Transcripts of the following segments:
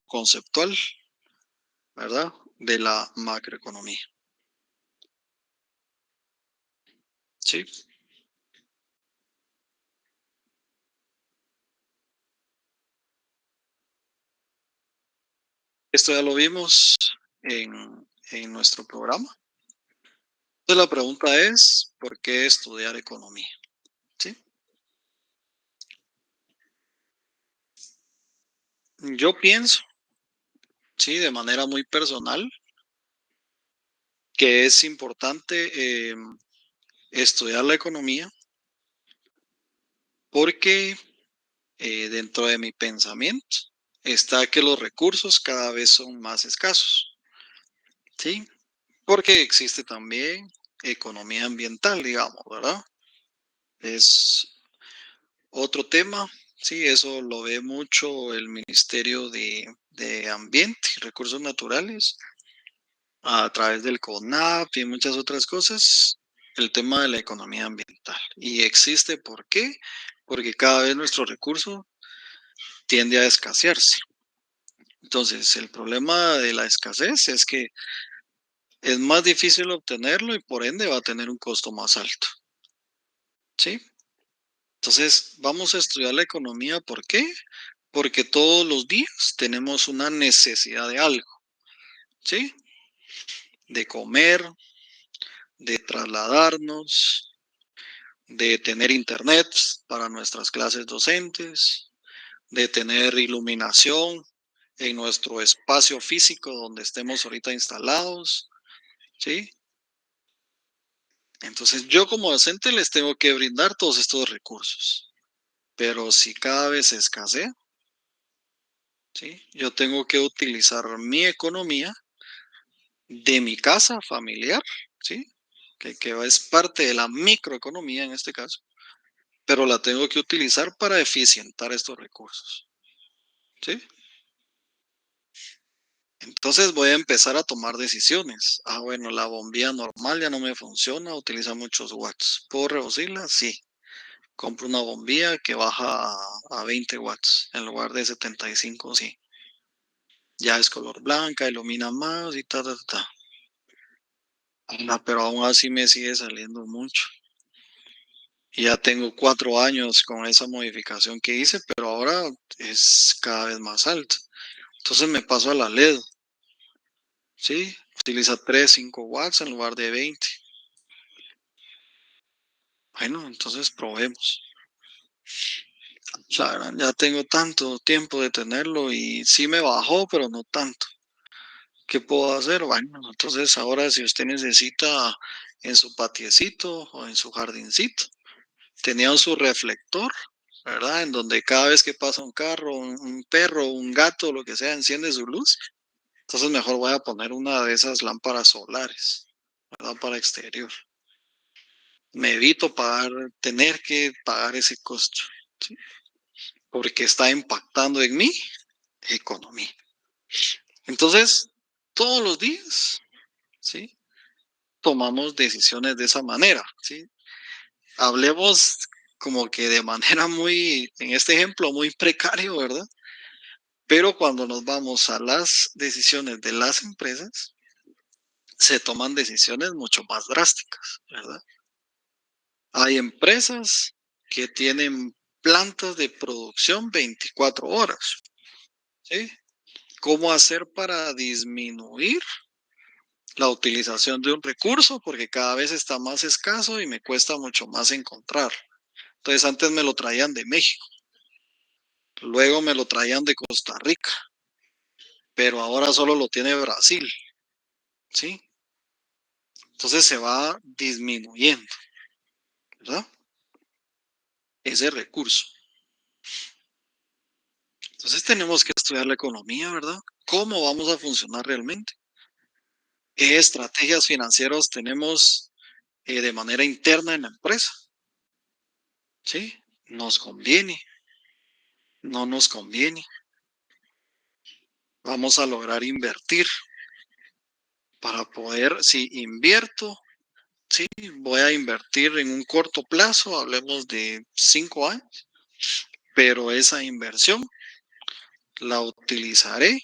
conceptual, ¿verdad? De la macroeconomía. Sí. Esto ya lo vimos en nuestro programa. Entonces la pregunta es, ¿por qué estudiar economía? ¿Sí? Yo pienso, sí, de manera muy personal, que es importante estudiar la economía porque dentro de mi pensamiento está que los recursos cada vez son más escasos, ¿sí? Porque existe también economía ambiental, digamos, ¿verdad? Es otro tema, sí, eso lo ve mucho el Ministerio de Ambiente y Recursos Naturales a través del CONAP y muchas otras cosas, el tema de la economía ambiental. Y existe, ¿por qué? Porque cada vez nuestro recurso tiende a escasearse. Entonces, el problema de la escasez es que es más difícil obtenerlo y por ende va a tener un costo más alto, ¿sí? Entonces, vamos a estudiar la economía, ¿por qué? Porque todos los días tenemos una necesidad de algo, ¿sí? De comer, de trasladarnos, de tener internet para nuestras clases docentes, de tener iluminación en nuestro espacio físico donde estemos ahorita instalados, ¿sí? Entonces yo como docente les tengo que brindar todos estos recursos, pero si cada vez escasea, ¿sí? Yo tengo que utilizar mi economía de mi casa familiar, ¿sí? Que es parte de la microeconomía en este caso, pero la tengo que utilizar para eficientar estos recursos, ¿sí? Entonces voy a empezar a tomar decisiones. Ah, bueno, la bombilla normal ya no me funciona, utiliza muchos watts. ¿Puedo reducirla? Sí. Compro una bombilla que baja a 20 watts en lugar de 75, sí. Ya es color blanca, ilumina más y ta, ta, ta. Pero aún así me sigue saliendo mucho. Y ya tengo 4 años con esa modificación que hice, pero ahora es cada vez más alto. Entonces me paso a la LED, ¿sí? Utiliza 3, 5 watts en lugar de 20. Bueno, entonces probemos. Claro, ya tengo tanto tiempo de tenerlo y sí me bajó, pero no tanto. ¿Qué puedo hacer? Bueno, entonces ahora si usted necesita en su patiecito o en su jardincito, tenía su reflector, ¿verdad? En donde cada vez que pasa un carro, un perro, un gato, lo que sea, enciende su luz. Entonces mejor voy a poner una de esas lámparas solares, ¿verdad? Para exterior. Me evito tener que pagar ese costo, ¿sí? Porque está impactando en mi economía. Entonces, todos los días, ¿sí? Tomamos decisiones de esa manera, ¿sí? Hablemos como que de manera muy, en este ejemplo, muy precario, ¿verdad? Pero cuando nos vamos a las decisiones de las empresas, se toman decisiones mucho más drásticas, ¿verdad? Hay empresas que tienen plantas de producción 24 horas, ¿sí? ¿Cómo hacer para disminuir la utilización de un recurso? Porque cada vez está más escaso y me cuesta mucho más encontrar. Entonces antes me lo traían de México, luego me lo traían de Costa Rica, pero ahora solo lo tiene Brasil, ¿sí? Entonces se va disminuyendo, ¿verdad? Ese recurso. Entonces tenemos que estudiar la economía, ¿verdad? ¿Cómo vamos a funcionar realmente? ¿Qué estrategias financieras tenemos de manera interna en la empresa? ¿Sí? ¿Nos conviene? ¿No nos conviene? Vamos a lograr invertir para poder, si invierto, sí, voy a invertir en un corto plazo, hablemos de 5 años, pero esa inversión la utilizaré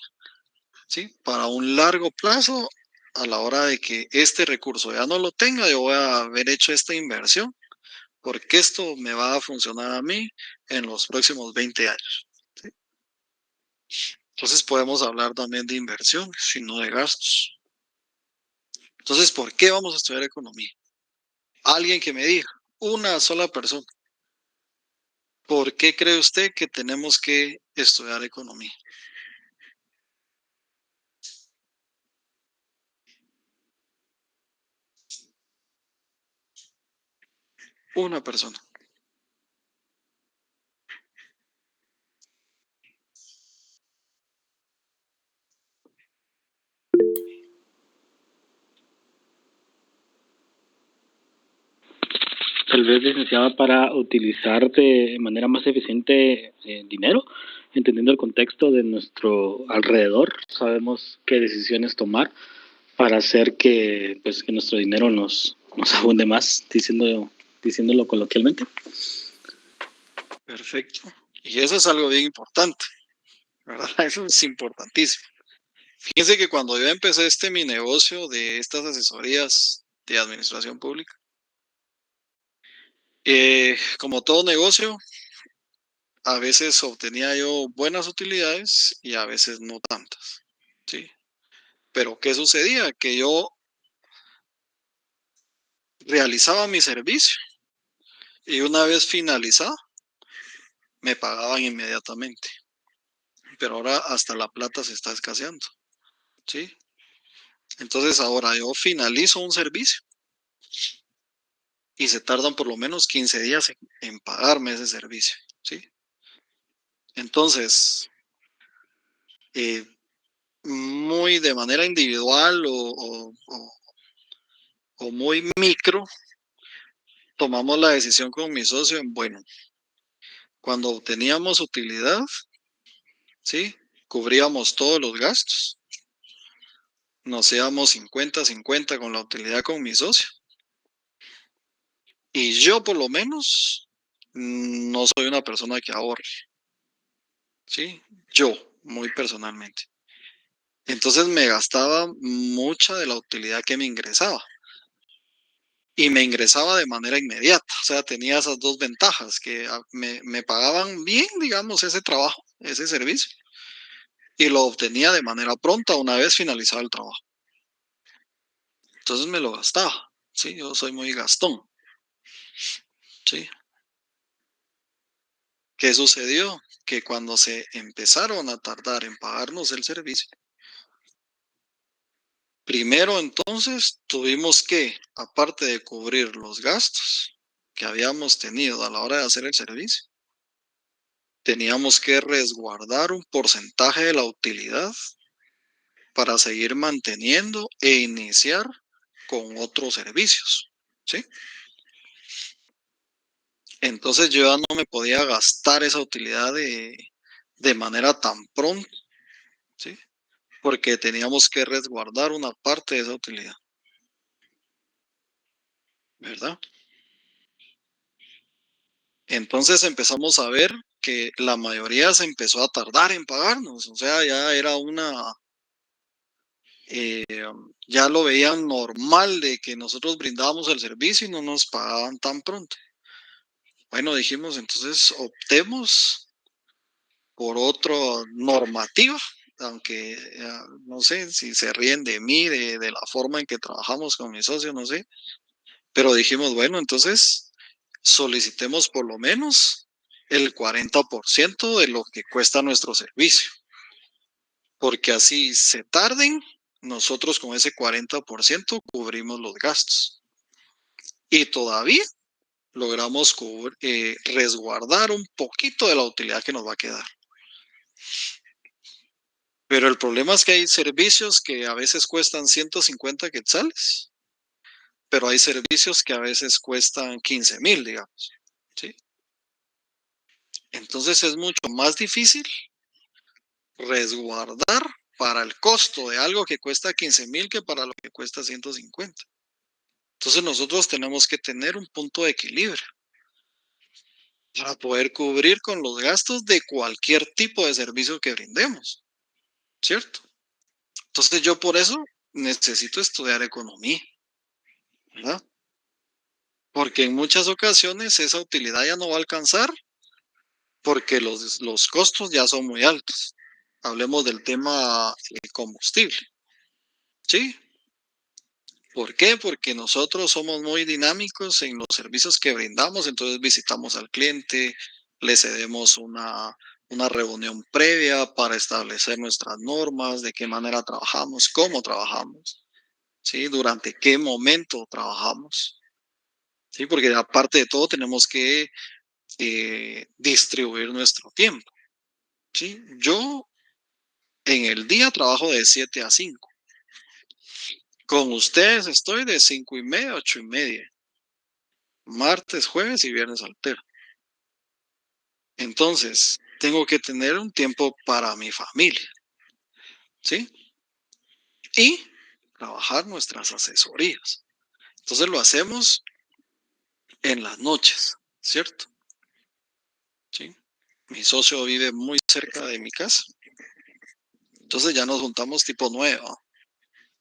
¿sí? Para un largo plazo, a la hora de que este recurso ya no lo tenga, yo voy a haber hecho esta inversión, porque esto me va a funcionar a mí en los próximos 20 años. ¿Sí? Entonces podemos hablar también de inversión, sino de gastos. Entonces, ¿por qué vamos a estudiar economía? Alguien que me diga, una sola persona, ¿por qué cree usted que tenemos que estudiar economía? Una persona. Tal vez licenciada para utilizar de manera más eficiente dinero, entendiendo el contexto de nuestro alrededor, sabemos qué decisiones tomar para hacer que pues que nuestro dinero nos abunde más, diciéndolo coloquialmente. Perfecto. Y eso es algo bien importante, ¿verdad? Eso es importantísimo. Fíjense que cuando yo empecé mi negocio de estas asesorías de administración pública, como todo negocio, a veces obtenía yo buenas utilidades y a veces no tantas, ¿sí? Pero ¿qué sucedía? Que yo realizaba mi servicio y una vez finalizado, me pagaban inmediatamente. Pero ahora hasta la plata se está escaseando, ¿sí? Entonces ahora yo finalizo un servicio y se tardan por lo menos 15 días en pagarme ese servicio, ¿sí? Entonces, eh, muy de manera individual o muy micro, tomamos la decisión con mi socio en, bueno, cuando obteníamos utilidad, ¿sí? Cubríamos todos los gastos, nos íbamos 50-50 con la utilidad con mi socio. Y yo por lo menos no soy una persona que ahorre, ¿sí? Yo, muy personalmente. Entonces me gastaba mucha de la utilidad que me ingresaba. Y me ingresaba de manera inmediata. O sea, tenía esas dos ventajas, que me pagaban bien, digamos, ese trabajo, ese servicio, y lo obtenía de manera pronta una vez finalizado el trabajo. Entonces me lo gastaba, ¿sí? Yo soy muy gastón, ¿sí? ¿Qué sucedió? Que cuando se empezaron a tardar en pagarnos el servicio, primero entonces tuvimos que, aparte de cubrir los gastos que habíamos tenido a la hora de hacer el servicio, teníamos que resguardar un porcentaje de la utilidad para seguir manteniendo e iniciar con otros servicios, ¿sí? Entonces yo ya no me podía gastar esa utilidad de manera tan pronta, ¿sí? Porque teníamos que resguardar una parte de esa utilidad, ¿verdad? Entonces empezamos a ver que la mayoría se empezó a tardar en pagarnos, o sea, ya era eh, ya lo veían normal de que nosotros brindábamos el servicio y no nos pagaban tan pronto. Bueno, dijimos, entonces optemos por otra normativa, aunque no sé si se ríen de mí, de la forma en que trabajamos con mi socio, no sé, pero dijimos, bueno, entonces solicitemos por lo menos el 40% de lo que cuesta nuestro servicio, porque así se tarden, nosotros con ese 40% cubrimos los gastos y todavía logramos resguardar un poquito de la utilidad que nos va a quedar. Pero el problema es que hay servicios que a veces cuestan 150 quetzales, pero hay servicios que a veces cuestan 15,000, digamos, ¿sí? Entonces es mucho más difícil resguardar para el costo de algo que cuesta 15,000 que para lo que cuesta 150. Entonces nosotros tenemos que tener un punto de equilibrio para poder cubrir con los gastos de cualquier tipo de servicio que brindemos, ¿cierto? Entonces yo por eso necesito estudiar economía, ¿verdad? Porque en muchas ocasiones esa utilidad ya no va a alcanzar porque los costos ya son muy altos. Hablemos del tema combustible, ¿sí? ¿Por qué? Porque nosotros somos muy dinámicos en los servicios que brindamos, entonces visitamos al cliente, le cedemos una reunión previa para establecer nuestras normas, de qué manera trabajamos, cómo trabajamos, ¿sí? Durante qué momento trabajamos, ¿sí? Porque aparte de todo tenemos que distribuir nuestro tiempo, ¿sí? Yo en el día trabajo de 7 a 5. Con ustedes estoy de 5:30 a 8:30. Martes, jueves y viernes altero. Entonces, tengo que tener un tiempo para mi familia, ¿sí? Y trabajar nuestras asesorías. Entonces lo hacemos en las noches, ¿cierto? ¿Sí? Mi socio vive muy cerca de mi casa. Entonces ya nos juntamos tipo 9.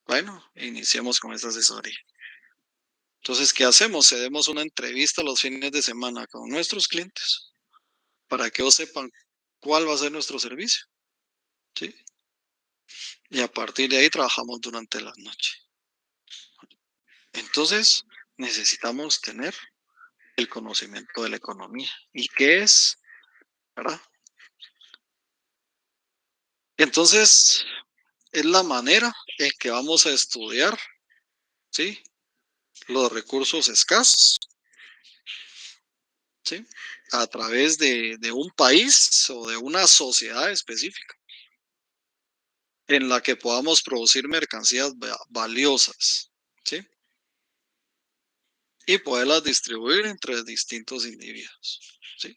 Bueno, iniciamos con esta asesoría. Entonces, ¿qué hacemos? Cedemos una entrevista los fines de semana con nuestros clientes para que ellos sepan cuál va a ser nuestro servicio, ¿sí? Y a partir de ahí trabajamos durante la noche. Entonces, necesitamos tener el conocimiento de la economía. ¿Y qué es? ¿Verdad? Entonces, es la manera en que vamos a estudiar, ¿sí? Los recursos escasos, ¿sí? A través de un país o de una sociedad específica en la que podamos producir mercancías valiosas, ¿sí? Y poderlas distribuir entre distintos individuos, ¿sí?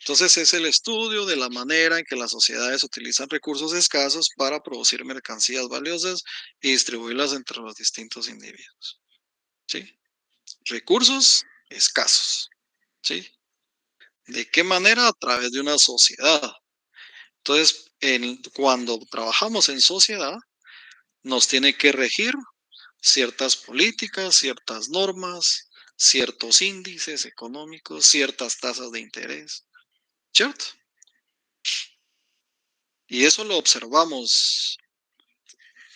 Entonces es el estudio de la manera en que las sociedades utilizan recursos escasos para producir mercancías valiosas y distribuirlas entre los distintos individuos, ¿sí? Recursos escasos, ¿sí? ¿De qué manera? A través de una sociedad. Entonces, cuando trabajamos en sociedad, nos tiene que regir ciertas políticas, ciertas normas, ciertos índices económicos, ciertas tasas de interés, ¿cierto? Y eso lo observamos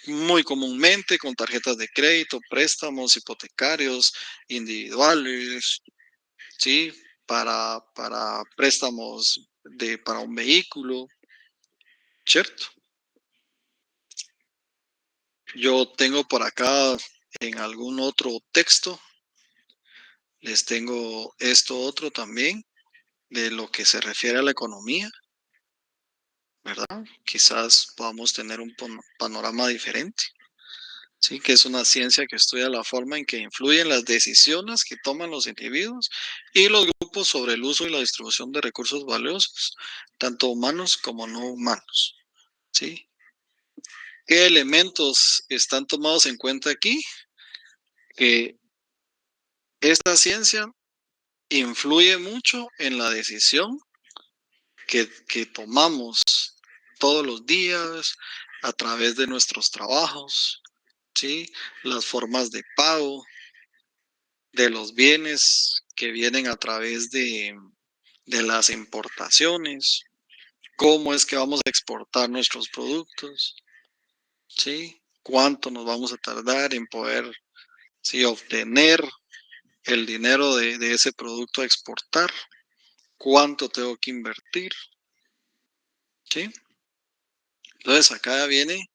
muy comúnmente con tarjetas de crédito, préstamos hipotecarios individuales, ¿sí? Para préstamos para un vehículo, ¿cierto? Yo tengo por acá en algún otro texto, les tengo esto otro también de lo que se refiere a la economía, ¿verdad? Quizás podamos tener un panorama diferente. Sí, que es una ciencia que estudia la forma en que influyen las decisiones que toman los individuos y los grupos sobre el uso y la distribución de recursos valiosos, tanto humanos como no humanos. ¿Sí? ¿Qué elementos están tomados en cuenta aquí? Que esta ciencia influye mucho en la decisión que tomamos todos los días a través de nuestros trabajos, ¿sí? Las formas de pago, de los bienes que vienen a través de las importaciones, cómo es que vamos a exportar nuestros productos, ¿sí? Cuánto nos vamos a tardar en poder, ¿sí? Obtener el dinero de ese producto a exportar, cuánto tengo que invertir, ¿sí? Entonces acá viene,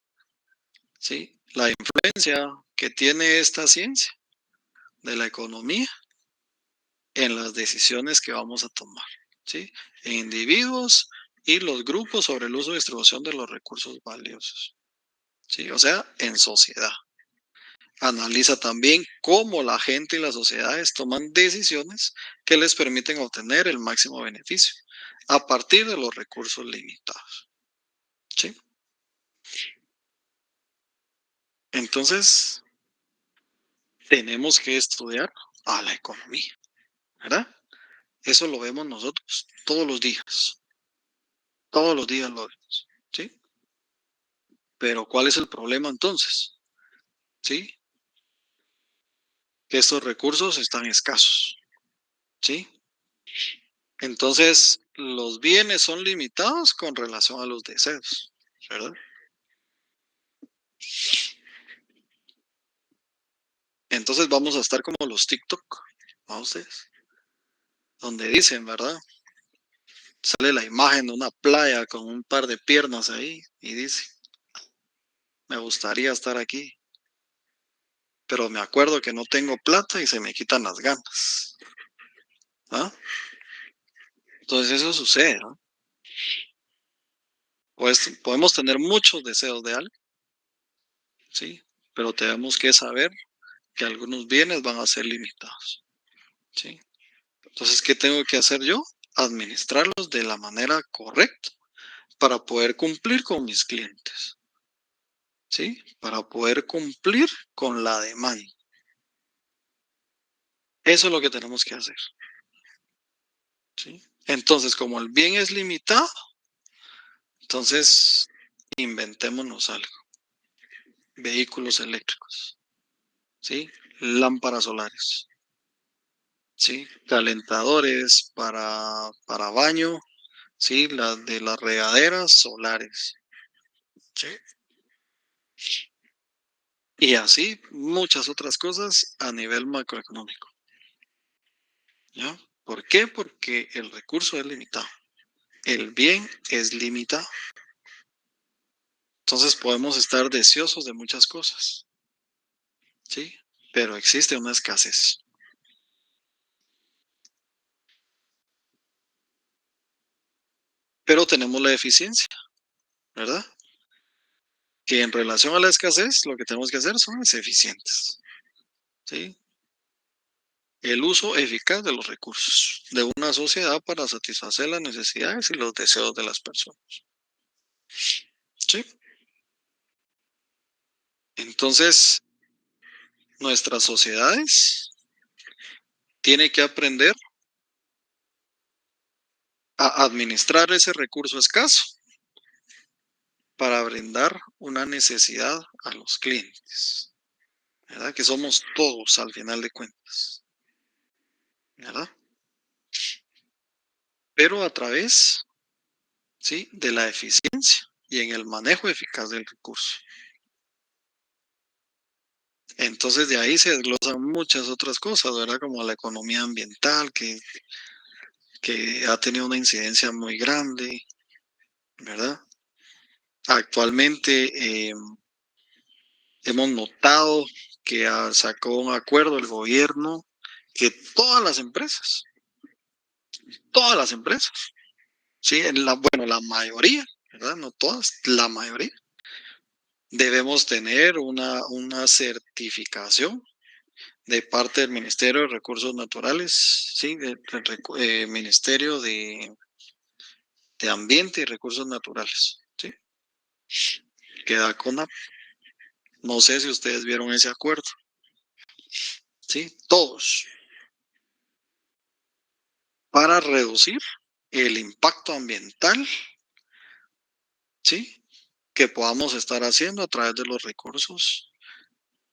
¿sí? La influencia que tiene esta ciencia de la economía en las decisiones que vamos a tomar, ¿sí? En individuos y los grupos sobre el uso y distribución de los recursos valiosos, ¿sí? O sea, en sociedad. Analiza también cómo la gente y las sociedades toman decisiones que les permiten obtener el máximo beneficio a partir de los recursos limitados, ¿sí? Entonces, tenemos que estudiar a la economía, ¿verdad? Eso lo vemos nosotros todos los días lo vemos, ¿sí? Pero ¿cuál es el problema entonces? ¿Sí? Que estos recursos están escasos. ¿Sí? Entonces, los bienes son limitados con relación a los deseos, ¿verdad? Entonces vamos a estar como los TikTok, ¿a ustedes? Donde dicen, ¿verdad? Sale la imagen de una playa con un par de piernas ahí y dice, me gustaría estar aquí, pero me acuerdo que no tengo plata y se me quitan las ganas. ¿Ah? Entonces eso sucede, ¿no? Pues podemos tener muchos deseos de algo, ¿sí? Pero tenemos que saber que algunos bienes van a ser limitados, ¿sí? Entonces, ¿qué tengo que hacer yo? Administrarlos de la manera correcta para poder cumplir con mis clientes, ¿sí? Para poder cumplir con la demanda. Eso es lo que tenemos que hacer, ¿sí? Entonces, como el bien es limitado, entonces inventémonos algo. Vehículos eléctricos, ¿sí? Lámparas solares, ¿sí? Calentadores para baño, ¿sí? Las de las regaderas solares, ¿sí? Y así muchas otras cosas a nivel macroeconómico, ¿ya? ¿Por qué? Porque el recurso es limitado. El bien es limitado. Entonces podemos estar deseosos de muchas cosas, ¿sí? Pero existe una escasez. Pero tenemos la eficiencia, ¿verdad? Que en relación a la escasez, lo que tenemos que hacer son ser eficientes, ¿sí? El uso eficaz de los recursos de una sociedad para satisfacer las necesidades y los deseos de las personas, ¿sí? Entonces, nuestras sociedades tienen que aprender a administrar ese recurso escaso para brindar una necesidad a los clientes, ¿verdad? Que somos todos al final de cuentas, ¿verdad? Pero a través, ¿sí? De la eficiencia y en el manejo eficaz del recurso. Entonces de ahí se desglosan muchas otras cosas, ¿verdad? Como la economía ambiental, que ha tenido una incidencia muy grande, ¿verdad? Actualmente hemos notado que sacó un acuerdo el gobierno que todas las empresas, sí, bueno, la mayoría, ¿verdad? No todas, la mayoría, debemos tener una certificación de parte del Ministerio de Recursos Naturales, sí, del Ministerio de Ambiente y Recursos Naturales, sí, que da CONAP. No sé si ustedes vieron ese acuerdo, sí, todos, para reducir el impacto ambiental, sí, que podamos estar haciendo a través de los recursos,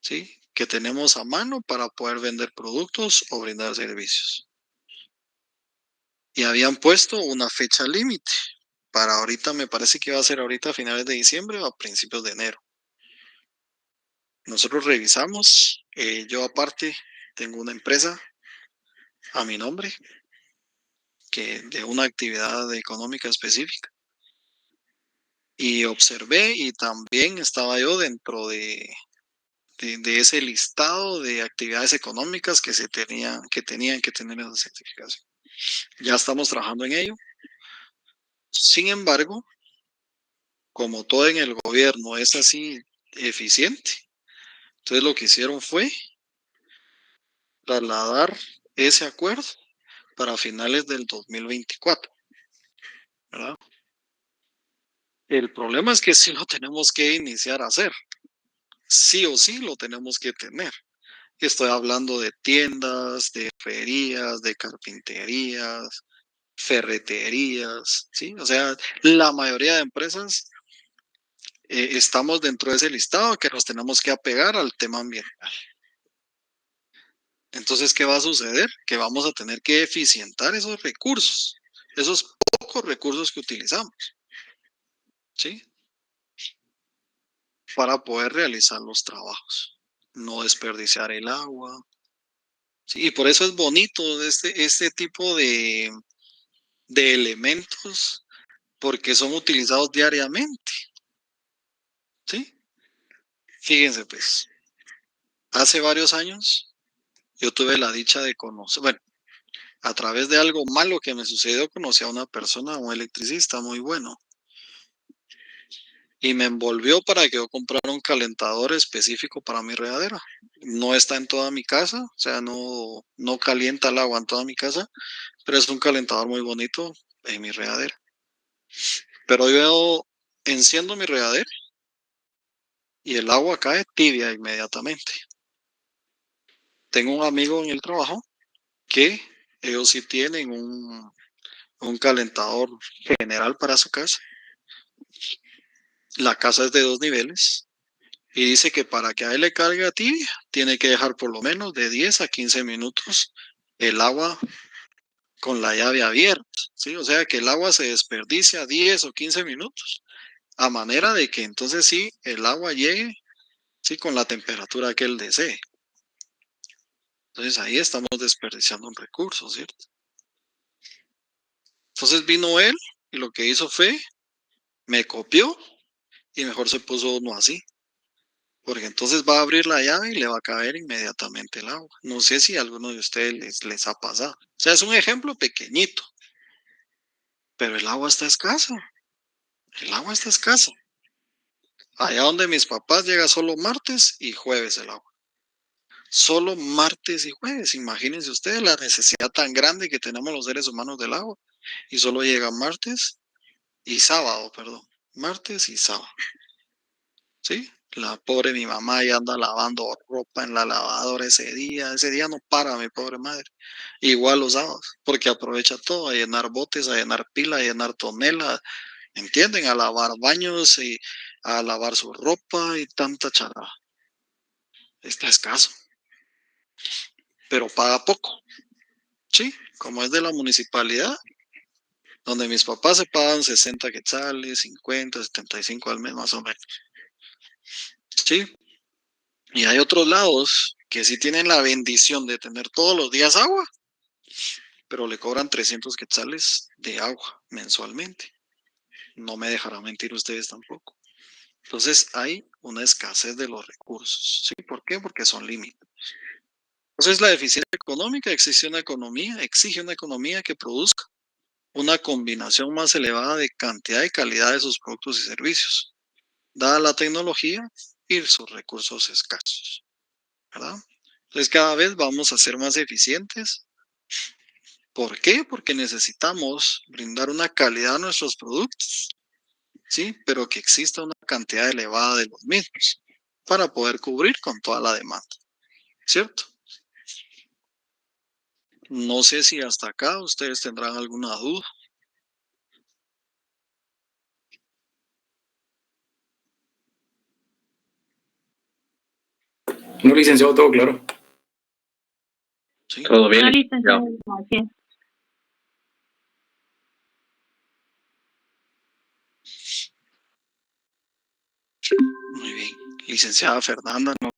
¿sí? Que tenemos a mano para poder vender productos o brindar servicios. Y habían puesto una fecha límite para ahorita, me parece que va a ser ahorita a finales de diciembre o a principios de enero. Nosotros revisamos, yo aparte tengo una empresa a mi nombre que de una actividad económica específica y observé y también estaba yo dentro de ese listado de actividades económicas que tenían que tener esa certificación. Ya estamos trabajando en ello. Sin embargo, como todo en el gobierno es así eficiente, entonces lo que hicieron fue trasladar ese acuerdo para finales del 2024, ¿verdad? El problema es que sí lo tenemos que iniciar a hacer, sí o sí lo tenemos que tener. Estoy hablando de tiendas, de herrerías, de carpinterías, ferreterías, ¿sí? O sea, la mayoría de empresas estamos dentro de ese listado que nos tenemos que apegar al tema ambiental. Entonces, ¿qué va a suceder? Que vamos a tener que eficientar esos recursos, esos pocos recursos que utilizamos, ¿sí? Para poder realizar los trabajos, no desperdiciar el agua. ¿Sí? Y por eso es bonito este tipo de elementos, porque son utilizados diariamente, ¿sí? Fíjense, pues, hace varios años yo tuve la dicha de conocer, bueno, a través de algo malo que me sucedió, conocí a una persona, un electricista muy bueno, y me envolvió para que yo comprara un calentador específico para mi regadera. No está en toda mi casa, o sea, no calienta el agua en toda mi casa, pero es un calentador muy bonito en mi regadera. Pero yo enciendo mi regadera y el agua cae tibia inmediatamente. Tengo un amigo en el trabajo que ellos sí tienen un calentador general para su casa. La casa es de 2 niveles y dice que para que a él le cargue tibia, tiene que dejar por lo menos de 10 a 15 minutos el agua con la llave abierta, ¿sí? O sea que el agua se desperdicia 10 o 15 minutos, a manera de que entonces sí, el agua llegue, sí, con la temperatura que él desee. Entonces ahí estamos desperdiciando un recurso, ¿cierto? Entonces vino él y lo que hizo fue, me copió y mejor se puso uno así. Porque entonces va a abrir la llave y le va a caer inmediatamente el agua. No sé si a alguno de ustedes les ha pasado. O sea, es un ejemplo pequeñito, pero el agua está escasa. El agua está escasa. Allá donde mis papás llega solo martes y jueves el agua. Solo martes y jueves. Imagínense ustedes la necesidad tan grande que tenemos los seres humanos del agua. Y solo llega martes y sábado, perdón. Martes y sábado. ¿Sí? La pobre mi mamá ya anda lavando ropa en la lavadora ese día. Ese día no para mi pobre madre. Igual los sábados, porque aprovecha todo, a llenar botes, a llenar pila, a llenar tonela, ¿entienden? A lavar baños y a lavar su ropa y tanta charada. Está escaso, pero paga poco. Sí, como es de la municipalidad, donde mis papás se pagan 60 quetzales, 50, 75 al mes más o menos. Sí, y hay otros lados que sí tienen la bendición de tener todos los días agua, pero le cobran 300 quetzales de agua mensualmente. No me dejarán mentir ustedes tampoco. Entonces hay una escasez de los recursos. ¿Sí? ¿Por qué? Porque son límites. Entonces la eficiencia económica exige una economía que produzca una combinación más elevada de cantidad y calidad de sus productos y servicios, dada la tecnología y sus recursos escasos, ¿verdad? Entonces cada vez vamos a ser más eficientes. ¿Por qué? Porque necesitamos brindar una calidad a nuestros productos, ¿sí? Pero que exista una cantidad elevada de los mismos para poder cubrir con toda la demanda, ¿cierto? No sé si hasta acá ustedes tendrán alguna duda. No, licenciado, todo claro. ¿Sí? Todo bien. No, licenciado, gracias. Muy bien. Licenciada Fernanda, no